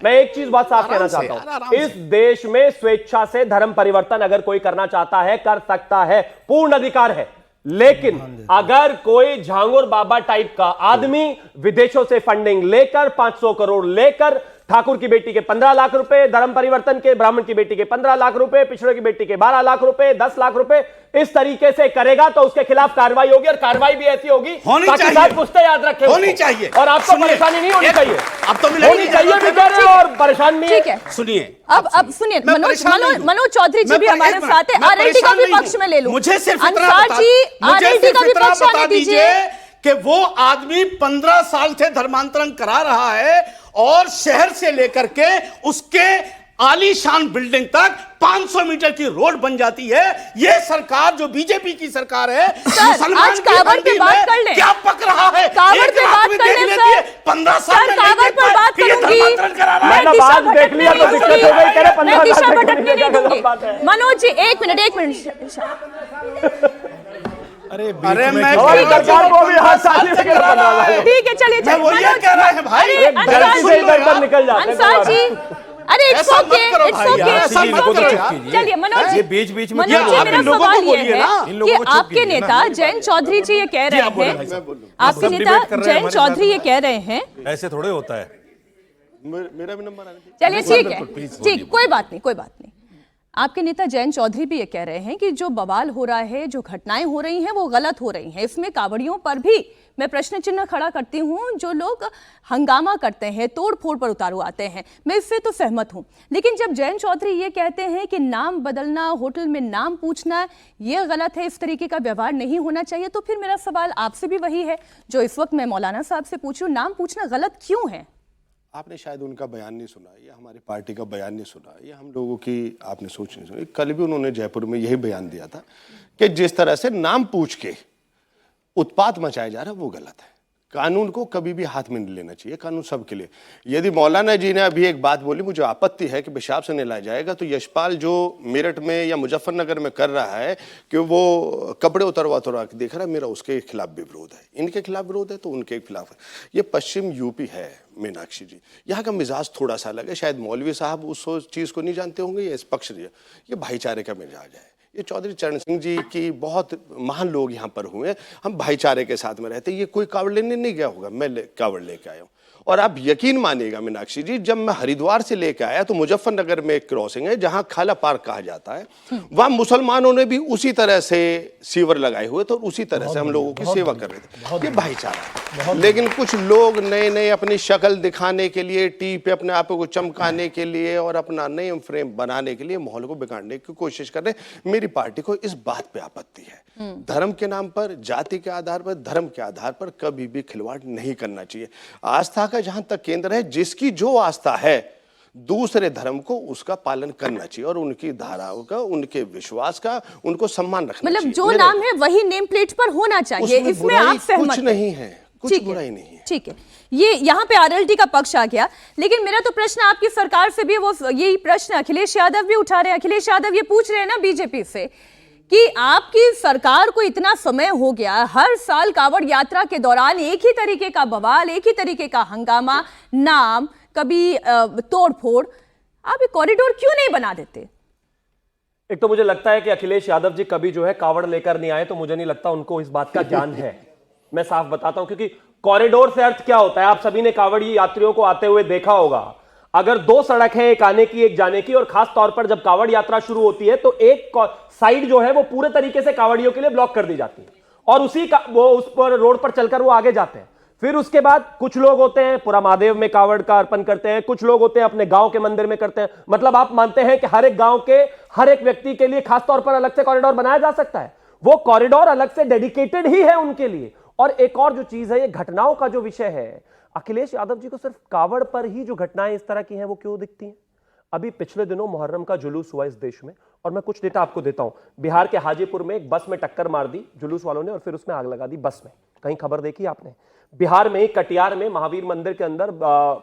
मैं एक चीज बात साफ कहना चाहता हूं, इस देश में स्वेच्छा से धर्म परिवर्तन अगर कोई करना चाहता है, कर सकता है, पूर्ण अधिकार है। लेकिन अगर कोई झांगुर बाबा टाइप का आदमी विदेशों से फंडिंग लेकर 500 करोड़ लेकर ठाकुर की बेटी के 15 लाख रुपए, धर्म परिवर्तन के ब्राह्मण की बेटी के 15 लाख रुपए, पिछड़े की बेटी के 12 लाख रुपए, 10 लाख रुपए, इस तरीके से करेगा तो उसके खिलाफ कार्रवाई होगी, और कार्रवाई भी ऐसी होगी ताकि साथ पुश्ते याद रखें, होनी चाहिए, और आपको परेशानी नहीं होनी चाहिए। अब तो होनी चाहिए भी कह रहे हैं और परेशान भी ठीक है। सुनिए, अब सुनिए, मनोज चौधरी जी भी हमारे साथ है, RLT का भी पक्ष में ले लूं। मुझे सिर्फ अंसार जी, RLT का भी पक्ष आने दीजिए कि वो आदमी 15 साल से धर्मांतरण करा रहा है, और शहर से लेकर के उसके आलीशान बिल्डिंग तक 500 मीटर की रोड बन जाती है। ये सरकार जो बीजेपी की सरकार है, आज कांवड़ पे बात कर ले, क्या पक रहा है? कांवड़ पे बात कर ले सर, 15 साल में कांवड़ पे बात करूंगी, मैं दिशा भटकने नहीं दूंगी, मैं दिशा भटकने नहीं दूंगी। मनोज जी, एक मिनट। अरे मैं सरकार को भी हाथ साथ ठीक है, चलिए मैं वो ये कह रहे हैं भाई, निकल जाते हैं अंसार जी। अरे इट्स ओके, चलिए मनोज जी, बीच बीच में मनोज जी, मेरा सवाल ये है कि आपके नेता जयंत चौधरी जी ये कह रहे हैं, आपके नेता जयंत चौधरी ये कह रहे हैं, ऐसे थोड़े होता है। मेरा भी नंबर आने दीजिए। चलिए ठीक है, ठीक, कोई बात नहीं। आपके नेता जयंत चौधरी भी ये कह रहे हैं कि जो बवाल हो रहा है, जो घटनाएं हो रही हैं, वो गलत हो रही हैं। इसमें कांवड़ियों पर भी मैं प्रश्न चिन्ह खड़ा करती हूँ, जो लोग हंगामा करते हैं, तोड़ फोड़ पर उतारू आते हैं, मैं इससे तो सहमत हूँ। लेकिन जब जयंत चौधरी ये कहते हैं कि नाम बदलना, होटल में नाम पूछना, ये गलत है, इस तरीके का व्यवहार नहीं होना चाहिए, तो फिर मेरा सवाल आपसे भी वही है जो इस वक्त मैं मौलाना साहब से पूछूं, नाम पूछना गलत क्यों है? आपने शायद उनका बयान नहीं सुना या हमारी पार्टी का बयान नहीं सुना या हम लोगों की आपने सोच नहीं सुनी। कल भी उन्होंने जयपुर में यही बयान दिया था कि जिस तरह से नाम पूछ के उत्पात मचाया जा रहा है वो गलत है। कानून को कभी भी हाथ में नहीं लेना चाहिए, कानून सबके लिए। यदि मौलाना जी ने अभी एक बात बोली, मुझे आपत्ति है कि पेशाब से नहीं लाया जाएगा, तो यशपाल जो मेरठ में या मुजफ्फरनगर में कर रहा है कि वो कपड़े उतरवा के देख रहा है, मेरा उसके खिलाफ भी विरोध है। इनके खिलाफ विरोध है तो उनके खिलाफ है। ये पश्चिम यूपी है मीनाक्षी जी, यहाँ का मिजाज थोड़ा सा अलग है। शायद मौलवी साहब उस चीज़ को नहीं जानते होंगे, ये स्पक्ष ये भाईचारे का मिजाज है। ये चौधरी चरण सिंह जी की बहुत महान लोग यहाँ पर हुए, हम भाईचारे के साथ में रहते। ये कोई कावड़ लेने नहीं गया होगा, मैं कावड़ लेके आया हूँ। और आप यकीन मानिएगा मीनाक्षी जी, जब मैं हरिद्वार से लेके आया तो मुजफ्फरनगर में एक क्रॉसिंग है जहां खाला पार्क कहा जाता है, वहां मुसलमानों ने भी उसी तरह से सीवर लगाए हुए थे और उसी तरह से हम लोगों की सेवा कर रहे थे। ये भाईचारा। लेकिन कुछ लोग नए नए अपनी शक्ल दिखाने के लिए, टी पे अपने आप को चमकाने के लिए और अपना नेम फ्रेम बनाने के लिए माहौल को बिगाड़ने की कोशिश कर रहे हैं। मेरी पार्टी को इस बात पे आपत्ति है। धर्म के नाम पर, जाति के आधार पर, धर्म के आधार पर कभी भी खिलवाड़ नहीं करना चाहिए। आस्था का जहां तक केंद्र है, जिसकी जो आस्था है दूसरे धर्म को उसका पालन करना चाहिए और उनकी धाराओं का, उनके विश्वास का उनको सम्मान रखना चाहिए। मतलब जो नाम है वही नेम प्लेट पर होना चाहिए, इसमें आप सहमत कुछ नहीं है, कुछ बुराई नहीं है। ठीक है, ये यहाँ पे आरएलटी का पक्ष आ गया। लेकिन मेरा तो प्रश्न आपकी सरकार से भी, वो यही प्रश्न अखिलेश यादव भी उठा रहे हैं। अखिलेश यादव ये पूछ रहे हैं ना बीजेपी से कि आपकी सरकार को इतना समय हो गया, हर साल कांवड़ यात्रा के दौरान एक ही तरीके का बवाल, एक ही तरीके का हंगामा, नाम, कभी तोड़फोड़, आप ये कॉरिडोर क्यों नहीं बना देते? एक तो मुझे लगता है कि अखिलेश यादव जी कभी जो है कावड़ लेकर नहीं आए, तो मुझे नहीं लगता उनको इस बात का ज्ञान है। मैं साफ बताता हूं, क्योंकि कॉरिडोर से अर्थ क्या होता है, आप सभी ने कांवड़ी यात्रियों को आते हुए देखा होगा। अगर दो सड़क है, एक आने की एक जाने की, और खास तौर पर जब कांवड़ यात्रा शुरू होती है तो एक साइड जो है वो पूरे तरीके से कांवड़ियों के लिए ब्लॉक कर दी जाती है और वो उस पर रोड पर चलकर वो आगे जाते हैं। फिर उसके बाद कुछ लोग होते हैं पूरा महादेव में कांवड़ का अर्पण करते हैं, कुछ लोग होते हैं अपने गांव के मंदिर में करते हैं। मतलब आप मानते हैं कि हर एक गांव के हर एक व्यक्ति के लिए खास तौर पर अलग से कॉरिडोर बनाया जा सकता है। वो कॉरिडोर अलग से डेडिकेटेड ही है उनके लिए। और एक और जो चीज है, ये घटनाओं का जो विषय है, अखिलेश यादव जी को सिर्फ कावड़ पर ही जो घटनाएं इस तरह की हैं वो क्यों दिखती हैं? अभी पिछले दिनों मुहर्रम का जुलूस हुआ इस देश में, और मैं कुछ डेटा आपको देता हूं। बिहार के हाजीपुर में एक बस में टक्कर मार दी जुलूस वालों ने और फिर उसमें आग लगा दी बस में। कहीं खबर देखी आपने? बिहार में कटिहार में महावीर मंदिर के अंदर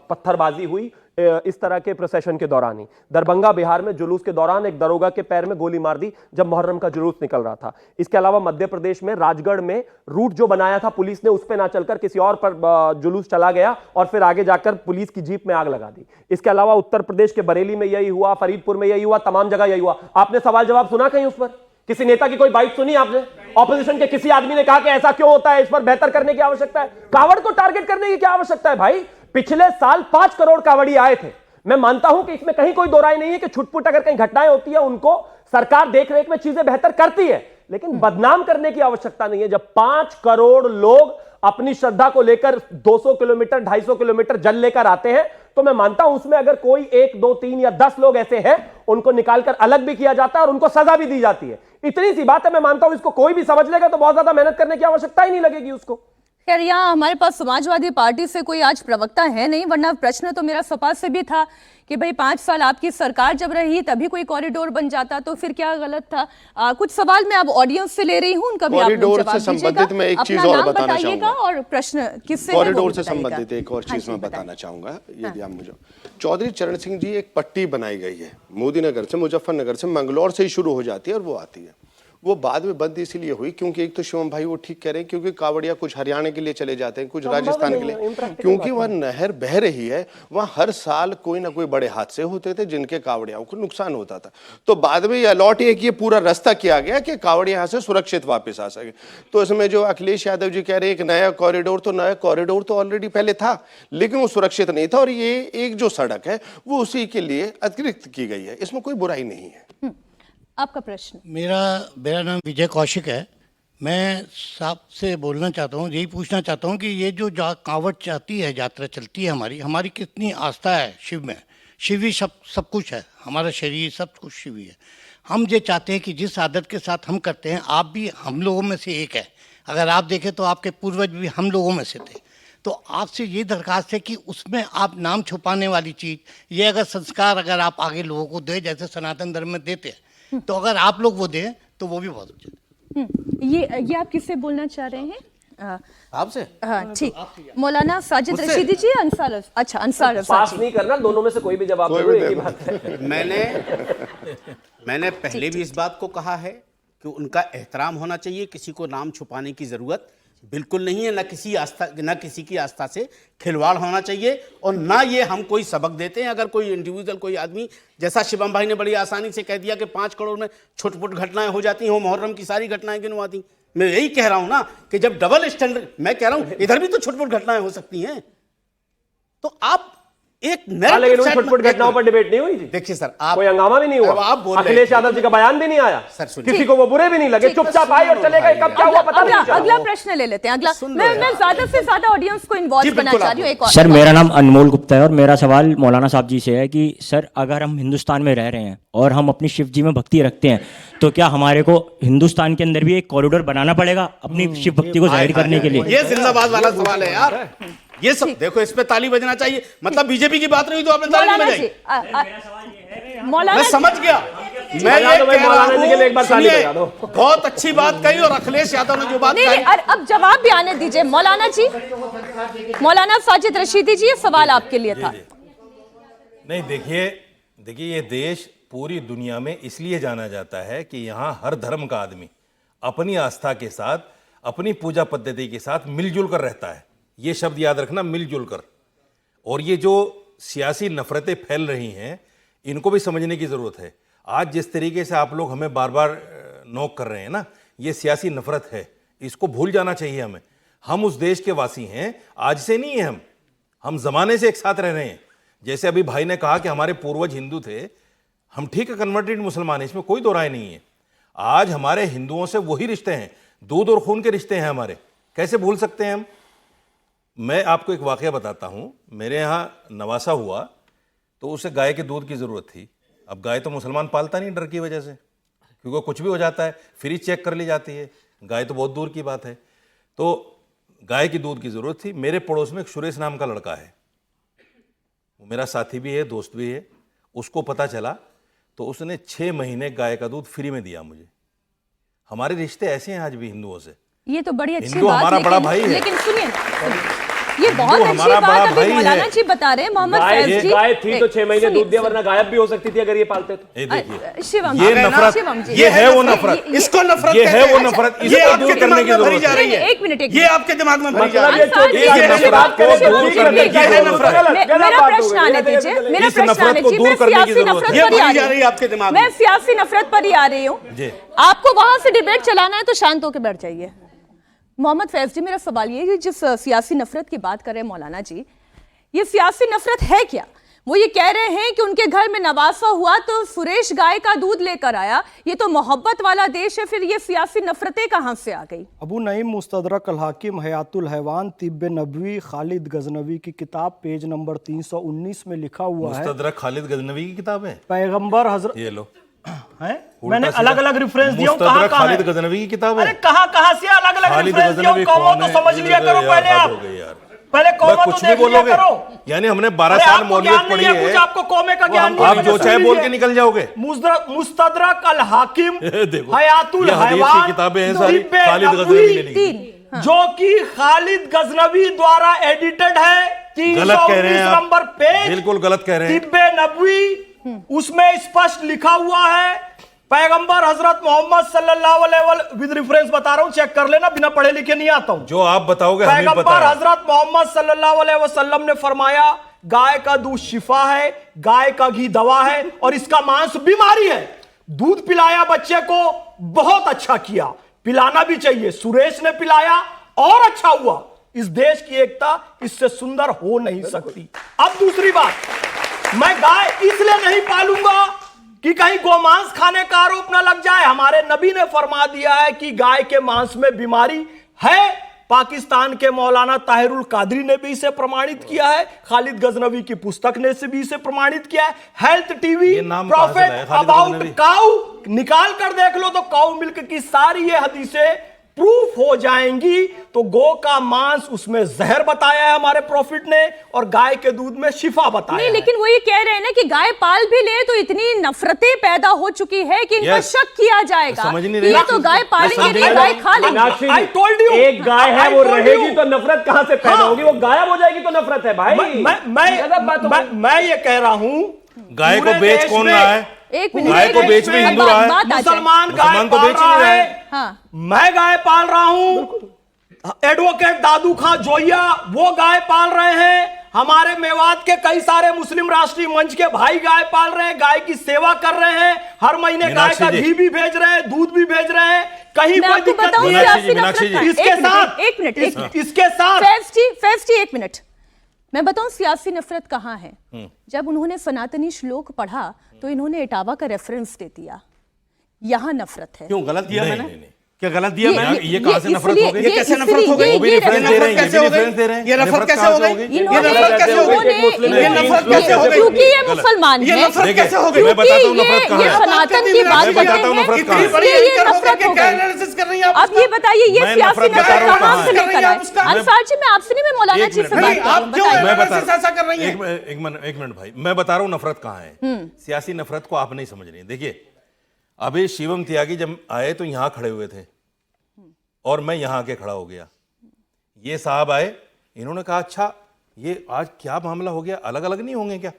पत्थरबाजी हुई इस तरह के प्रोसेशन के दौरान ही। दरभंगा बिहार में जुलूस के दौरान एक दरोगा के पैर में गोली मार दी जब मुहर्रम का जुलूस निकल रहा था। इसके अलावा मध्य प्रदेश में राजगढ़ में रूट जो बनाया था पुलिस ने, उस पर ना चलकर किसी और पर जुलूस चला गया और फिर आगे जाकर पुलिस की जीप में आग लगा दी। इसके अलावा उत्तर प्रदेश के बरेली में यही हुआ, फरीदपुर में यही हुआ, तमाम जगह यही हुआ। आपने सवाल जवाब सुना कहीं उस पर? किसी नेता की कोई बाइट सुनी आपने? ऑपोजिशन के किसी आदमी ने कहा कि ऐसा क्यों होता है, इस पर बेहतर करने की आवश्यकता है? कावड़ को टारगेट करने की क्या आवश्यकता है भाई? पिछले साल 5 करोड़ कावड़ी आए थे। मैं मानता हूं कि इसमें कहीं कोई दो राय नहीं है कि छुटपुट अगर कहीं घटनाएं होती है उनको सरकार देख रेख में चीजें बेहतर करती है, लेकिन बदनाम करने की आवश्यकता नहीं है। जब 5 करोड़ लोग अपनी श्रद्धा को लेकर 200 किलोमीटर 250 किलोमीटर जल लेकर आते हैं, तो मैं मानता हूं उसमें अगर कोई 1 2 3 या 10 लोग ऐसे हैं, उनको निकालकर अलग भी किया जाता है और उनको सजा भी दी जाती है। इतनी सी बात है। मैं मानता हूं इसको कोई भी समझ लेगा तो बहुत ज्यादा मेहनत करने की आवश्यकता ही नहीं लगेगी उसको। खैर, यहाँ हमारे पास समाजवादी पार्टी से कोई आज प्रवक्ता है नहीं, वरना प्रश्न तो मेरा सपा से भी था कि भाई 5 साल आपकी सरकार जब रही तभी कोई कॉरिडोर बन जाता तो फिर क्या गलत था? कुछ सवाल मैं अब ऑडियंस से ले रही हूं, उनका भी आप कॉरिडोर से संबंधित मैं एक चीज और बताना चाहूंगा और प्रश्न किससे कॉरिडोर से संबंधित एक और चीज मैं बताना चाहूंगा, यदि आप मुझे। चौधरी चरण सिंह जी, एक पट्टी बनाई गई है मोदी नगर से, मुजफ्फरनगर से, मंगलौर से ही शुरू हो जाती है और वो आती है। वो बाद में बंद इसलिए हुई क्योंकि एक तो शिवम भाई वो ठीक कह रहे हैं, क्योंकि कावड़िया कुछ हरियाणा के लिए चले जाते हैं, कुछ राजस्थान के लिए, क्योंकि वह नहर बह रही है, वहाँ हर साल कोई ना कोई बड़े हादसे होते थे जिनके कावड़ियाओं को नुकसान होता था। तो बाद में ये अलॉट ये पूरा रास्ता किया गया कि कावड़िया यहाँ से सुरक्षित वापस आ सके। तो इसमें जो अखिलेश यादव जी कह रहे हैं एक नया कॉरिडोर, तो नया कॉरिडोर तो ऑलरेडी पहले था लेकिन वो सुरक्षित नहीं था, और ये एक जो सड़क है वो उसी के लिए अतिरिक्त की गई है, इसमें कोई बुराई नहीं है। आपका प्रश्न? मेरा नाम विजय कौशिक है। मैं साहब से बोलना चाहता हूँ, यही पूछना चाहता हूँ कि ये जो कांवड़ जाती है, यात्रा चलती है, हमारी कितनी आस्था है शिव में। शिव ही सब कुछ है, हमारा शरीर सब कुछ शिव ही है। हम ये चाहते हैं कि जिस आदत के साथ हम करते हैं, आप भी हम लोगों में से एक है। अगर आप देखें तो आपके पूर्वज भी हम लोगों में से थे। तो आपसे ये दरखास्त है कि उसमें आप नाम छुपाने वाली चीज़, ये अगर संस्कार अगर आप आगे लोगों को दें जैसे सनातन धर्म में देते हैं, तो अगर आप लोग वो दें तो वो भी बहुत अच्छा है। ये आप किससे बोलना चाह रहे हैं? आपसे? हाँ ठीक, मौलाना साजिद रशीदी जी, अंसार, अच्छा अंसार रफ़ा पास जी। नहीं करना, दोनों में से कोई भी जवाब दो, एक ही बात है। मैंने पहले भी इस बात को कहा है कि उनका एहतराम होना चाहिए, किसी को नाम छुपाने की जरूरत बिल्कुल नहीं है, न किसी की आस्था से खिलवाड़ होना चाहिए, और ना ये हम कोई सबक देते हैं। अगर कोई इंडिविजुअल कोई आदमी, जैसा शिवम भाई ने बड़ी आसानी से कह दिया कि 5 करोड़ में छोट-मोट घटनाएं हो जाती हैं, वो मुहर्रम की सारी घटनाएं गिनवा दी। मैं यही कह रहा हूं ना कि जब डबल स्टैंडर्ड, मैं कह रहा हूं इधर भी तो छोट-मोट घटनाएं हो सकती हैं, तो आप एक लेकिन उन छोट-मोट घटनाओं पर डिबेट नहीं हुई जी। देखिए सर, आप कोई हंगामा भी नहीं हुआ, आप बोल रहे अखिलेश हैं। यादव जी का बयान भी नहीं आया, सर सुनिए, किसी को वो बुरे भी नहीं लगे, चुपचाप आए और चले गए। कब क्या हुआ पता नहीं चला। अगला प्रश्न ले लेते हैं। अगला मैं ज्यादा से ज्यादा ऑडियंस को इन्वॉल्व करना चाह रही हूँ। एक और सर, मेरा नाम अनमोल गुप्ता है और मेरा सवाल मौलाना साहब जी से है कि सर, अगर हम हिंदुस्तान में रह रहे हैं और हम अपनी शिव जी में भक्ति रखते हैं, तो क्या हमारे को हिंदुस्तान के अंदर भी एक कॉरिडोर बनाना पड़ेगा अपनी शिव भक्ति को जाहिर करने के लिए? ये जिंदाबाद वाला सवाल है यार। ये सब देखो, इस पे ताली बजना चाहिए। मतलब बीजेपी की बात नहीं हुई तो आपने ताली नहीं बजाई। मौलाना मैं समझ गया। मैं ये कह रहा हूं, सुनिए, बहुत अच्छी बात कही, और अखिलेश यादव ने जो बात नहीं, कही, अब जवाब भी आने दीजिए मौलाना जी। मौलाना साजिद रशीदी जी, ये सवाल आपके लिए था। नहीं, देखिए, ये देश पूरी दुनिया में इसलिए जाना जाता है कि यहाँ हर धर्म का आदमी अपनी आस्था के साथ, अपनी पूजा पद्धति के साथ मिलजुल कर रहता है। ये शब्द याद रखना, मिलजुल कर। और ये जो सियासी नफरतें फैल रही हैं, इनको भी समझने की ज़रूरत है। आज जिस तरीके से आप लोग हमें बार बार नोक कर रहे हैं ना, ये सियासी नफरत है, इसको भूल जाना चाहिए हमें। हम उस देश के वासी हैं, आज से नहीं है हम ज़माने से एक साथ रह रहे हैं। जैसे अभी भाई ने कहा कि हमारे पूर्वज हिंदू थे, हम ठीक है कन्वर्टेड मुसलमान हैं, इसमें कोई दो राय नहीं है। आज हमारे हिंदुओं से वही रिश्ते हैं, दूध और खून के रिश्ते हैं हमारे, कैसे भूल सकते हैं हम। मैं आपको एक वाकया बताता हूँ। मेरे यहाँ नवासा हुआ तो उसे गाय के दूध की ज़रूरत थी। अब गाय तो मुसलमान पालता नहीं डर की वजह से, क्योंकि कुछ भी हो जाता है फ्रिज चेक कर ली जाती है, गाय तो बहुत दूर की बात है। तो गाय की दूध की ज़रूरत थी। मेरे पड़ोस में एक सुरेश नाम का लड़का है, वो मेरा साथी भी है, दोस्त भी है। उसको पता चला तो उसने 6 महीने गाय का दूध फ्री में दिया मुझे। हमारे रिश्ते ऐसे हैं आज भी हिंदुओं से। ये तो बड़ी अच्छी हिंदू बात, हमारा बड़ा भाई है। लेकिन सुनिए, ये बहुत अच्छी बात अभी मौलाना जी बता रहे हैं। मोहम्मद फैज जी, गाय थी तो 6 महीने दूध दिया, वरना गायब भी हो सकती थी अगर ये पालते तो। देखिए, शिवम ये नफरत, ये है वो नफरत, इसको नफरत, ये है वो नफरत, इसको दूर करने की जरूरत है। एक मिनट, ये आपके दिमाग में भरी जा रही है। मेरा प्रश्न आने दीजिए, मेरा प्रश्न आने दीजिए। मैं सियासी नफरत पर ही आ रही हूँ, आपके दिमाग में। मैं सियासी नफरत पर ही आ रही हूँ। आपको वहां से डिबेट चलाना है तो शांत होकर बैठ जाइए। मोहम्मद फैज जी, मेरा सवाल ये है, जिस सियासी नफरत की बात कर रहे हैं मौलाना जी, ये सियासी नफरत है क्या? वो ये कह रहे हैं कि उनके घर में नवासा हुआ तो सुरेश गाय का दूध लेकर आया, ये तो मोहब्बत वाला देश है, फिर ये सियासी नफरतें कहां से आ गई? अबू नईम मुस्तदरक अल हाकिम हयातुल हैवान तिब्बे नबवी खालिद गजनवी की किताब पेज नंबर 319 में लिखा हुआ है। मुस्तदरक खालिद गजनवी की किताब है। पैगंबर हजरत, ये लो है, मैंने अलग अलग रेफरेंस दिया हूं, कहां कहां खालिद गजनवी की किताब है। अरे कहां से अलग अलग रेफरेंस दिया हूं, कौमों तो समझ लिया करो पहले आप, पहले कौमों तो देख लिया करो। यानी हमने 12 साल मौलियत पढ़ी है, कुछ आपको कौमे का ज्ञान नहीं है, आप जो चाहे बोल के निकल जाओगे। मुस्तदरक अल हाकिम हयातुल हैवान किताबें हैं सारी खालिद गजनवी ने लिखी, जो कि खालिद गजनवी द्वारा एडिटेड है। गलत कह रहे हैं आप, नंबर पेज, बिल्कुल गलत कह रहे हैं। तिब्बे नबवी, उसमें स्पष्ट लिखा हुआ है पैगंबर हजरत मोहम्मद सल्लल्लाहु अलैहि वसल्लम, विद रेफरेंस बता रहा हूं, चेक कर लेना, बिना पढ़े लिखे नहीं आता हूं। जो आप बताओगे हमें पता पैगंबर है। हजरत मोहम्मद सल्लल्लाहु अलैहि वसल्लम ने फरमाया, गाय का दूध शिफा है, गाय का घी दवा है और इसका मांस बीमारी है। दूध पिलाया बच्चे को, बहुत अच्छा किया, पिलाना भी चाहिए। सुरेश ने पिलाया और अच्छा हुआ। इस देश की एकता इससे सुंदर हो नहीं सकती। अब दूसरी बात, मैं गाय इसलिए नहीं पालूंगा कि कहीं गोमांस खाने का आरोप ना लग जाए। हमारे नबी ने फरमा दिया है कि गाय के मांस में बीमारी है। पाकिस्तान के मौलाना ताहिरुल कादरी ने भी इसे प्रमाणित किया है, खालिद गजनवी की पुस्तक ने से भी इसे प्रमाणित किया है। Health TV profit about cow निकाल कर देख लो तो काउ मिल्क की सारी ये हदीसें प्रूफ हो जाएंगी तो गो का मांस उसमें जहर बताया है हमारे प्रॉफिट ने, और गाय के दूध में शिफा बताया नहीं, है। लेकिन वो ये कह रहे हैं ना कि गाय पाल भी ले तो इतनी नफरतें पैदा हो चुकी है कि इन पर शक किया जाएगा समझ नहीं कि रहे ये तो गाय पालेंगे नहीं, गाय खा लेंगे। Meenakshi I told you. एक गाय है, I वो told रहेगी you. तो नफरत कहां से पैदा होगी? वो गायब हो जाएगी तो नफरत है भाई। मैं ये कह रहा हूं, गाय को पूरे बेच देश कौन में रहा है? एक मिनट, गाय को बेच में हिंदू रहा है, बात आ जाए। मुसलमान गाय मुसलमान तो पाल बेच ही नहीं रहा रहा है, है। हाँ, मैं गाय पाल रहा हूं, एडवोकेट दादू खां जोइया वो गाय पाल रहे हैं, हमारे मेवात के कई सारे मुस्लिम राष्ट्रीय मंच के भाई गाय पाल रहे हैं, गाय की सेवा कर रहे हैं, हर महीने गाय का घी भी भेज रहे हैं, दूध भी भेज रहे हैं, कहीं मैं कोई आपको दिक्कत बताऊं नहीं है। सियासी मीनाक्षी नफरत जी, का। इसके एक मिनट, साथ एक मिनट, एक मिनट। इसके साथ फेस्टी एक मिनट, मैं बताऊं सियासी नफरत कहां है। जब उन्होंने सनातनी श्लोक पढ़ा तो इन्होंने इटावा का रेफरेंस दे दिया, यहां नफरत है। क्यों गलत दिया नहीं, मैंने? नहीं, नहीं। क्या गलत दिया मैंने? ये कहां से नफरत हो गई? ये कैसे नफरत हो गई? वो भी रेफरेंस दे रहे हैं, कैसे ये हो भी गई? रेफरेंस दे रहे हैं। ये नफरत कैसे हो गई? ये नफरत कैसे हो गई? ये नफरत कैसे हो गई? क्योंकि ये मुसलमान ये है, नफरत कैसे हो गई? मैं बताता हूं नफरत कहां ये है। सनातन की बात मैं कर बताता हूं रहे नफरत हैं, कहां है। इतनी बड़ी इसलिए ये एंकर होकर नफरत के हो क्या गई। एनालिसिस कर रही हैं आप अब ये बताइए ये मैं सियासी नफरत बता नफरत रहा हूं कहां से कहां है। लेकर आए? आप उसका- अंसार जी, मैं आपसे नहीं, मैं मौलाना एक जी से मिनट, बात नहीं, कर रही आप हूं, क्यों बताइए। मैं बता एनालिसिस ऐसा कर रही हैं? एक मिनट भाई, मैं बता रहा हूं नफरत कहां है। सियासी नफरत को आप नहीं समझ रही। देखिए, अभी शिवम त्यागी जब आए तो यहां खड़े हुए थे और मैं यहां आके खड़ा हो गया। ये साहब आए, इन्होंने कहा अच्छा ये आज क्या मामला हो गया, अलग अलग नहीं होंगे क्या?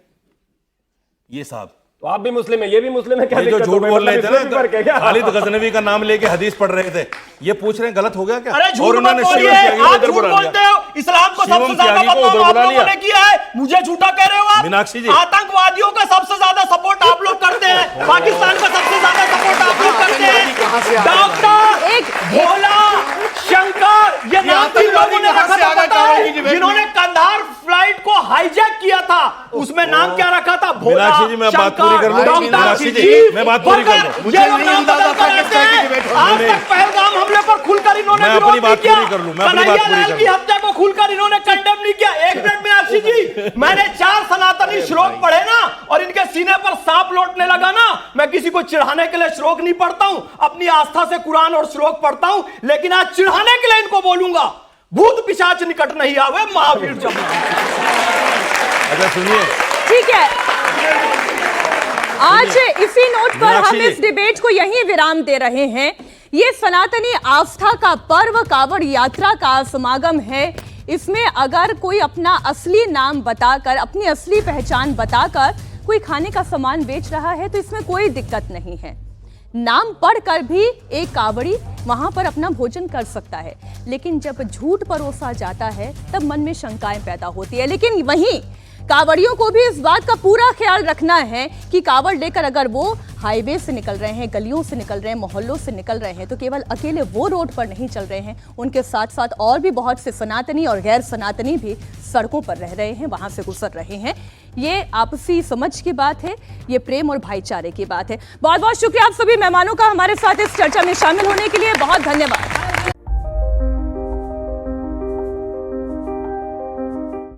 ये साहब तो आप भी मुस्लिम है, ये भी मुस्लिम है, क्या ये जो दिक्कत हो झूठ गई? बोल रहे मतलब थे इसमें भी फर्क है क्या? ना, खालिद गजनवी का नाम लेके हदीस पढ़ रहे थे, ये पूछ रहे हैं गलत हो गया क्या? अरे झूठ और मत उन्होंने बोलिए, शिवम त्यागी को आप उधर झूठ बुला बोलते लिया। हो। इस्लाम को शिवम सबसे ज्यादा त्यागी को बदनाम उधर आप बुला लोगों लिया। ने किया है, मुझे झूठा कह रहे हो आप। मीनाक्षी जी। आतंकवादियों का सबसे ज्यादा सपोर्ट आप लोग करते हैं, पाकिस्तान का सबसे ज्यादा सपोर्ट आप लोग करते हैं। डॉक्टर भोला शंकर, ये नाम भी लोगों ने रखा था, पता है? जिन्होंने कंधार फ्लाइट को हाईजैक किया था, उसमें नाम क्या रखा था? भोला मीनाक्षी जी, मैं बात पूरी कर लूं। मीनाक्षी जी, मैं बात पूरी कर लूं। मुझे नहीं अंदाजा था कि इस तरह की डिबेट होगी। आज तक पहलगाम हमले पर खुलकर इन्होंने मैं विरोध अपनी बात नहीं किया। पूरी कर लूं, मैं अपनी बात पूरी कन्हैया लाल कर की लूं। हत्या को खुलकर इन्होंने कंडेम नहीं किया। एक मिनट में मीनाक्षी जी, मैंने 4 सनातनी श्लोक पढ़े ना और इनके सीने पर सांप लौटने लगा ना, मैं किसी को चिढ़ाने के लिए श्लोक नहीं पढ़ता हूं, अपनी आस्था से कुरान और श्लोक पढ़ता हूं, लेकिन आज चिढ़ाने के लिए इनको बोलूंगा, भूत पिशाच निकट नहीं आवे, महावीर जब। अच्छा सुनिए, ठीक है, आज इसी नोट पर हम मीनाक्षी इस जी। डिबेट को यहीं विराम दे रहे हैं। ये सनातनी आस्था का पर्व कावड़ यात्रा का समागम है। इसमें अगर कोई अपना असली नाम बताकर, अपनी असली पहचान बताकर कोई खाने का सामान बेच रहा है तो इसमें कोई दिक्कत नहीं है। नाम पढ़कर भी एक कावड़ी वहां पर अपना भोजन कर सकता है, लेकिन जब झूठ परोसा जाता है तब मन में शंकाएं पैदा होती है। लेकिन वहीं कावड़ियों को भी इस बात का पूरा ख्याल रखना है कि कावड़ लेकर अगर वो हाईवे से निकल रहे हैं, गलियों से निकल रहे हैं, मोहल्लों से निकल रहे हैं, तो केवल अकेले वो रोड पर नहीं चल रहे हैं, उनके साथ साथ और भी बहुत से सनातनी और गैर सनातनी भी सड़कों पर रह रहे हैं, वहां से गुजर रहे हैं। ये आपसी समझ की बात है, ये प्रेम और भाईचारे की बात है। बहुत बहुत शुक्रिया आप सभी मेहमानों का हमारे साथ इस चर्चा में शामिल होने के लिए, बहुत धन्यवाद।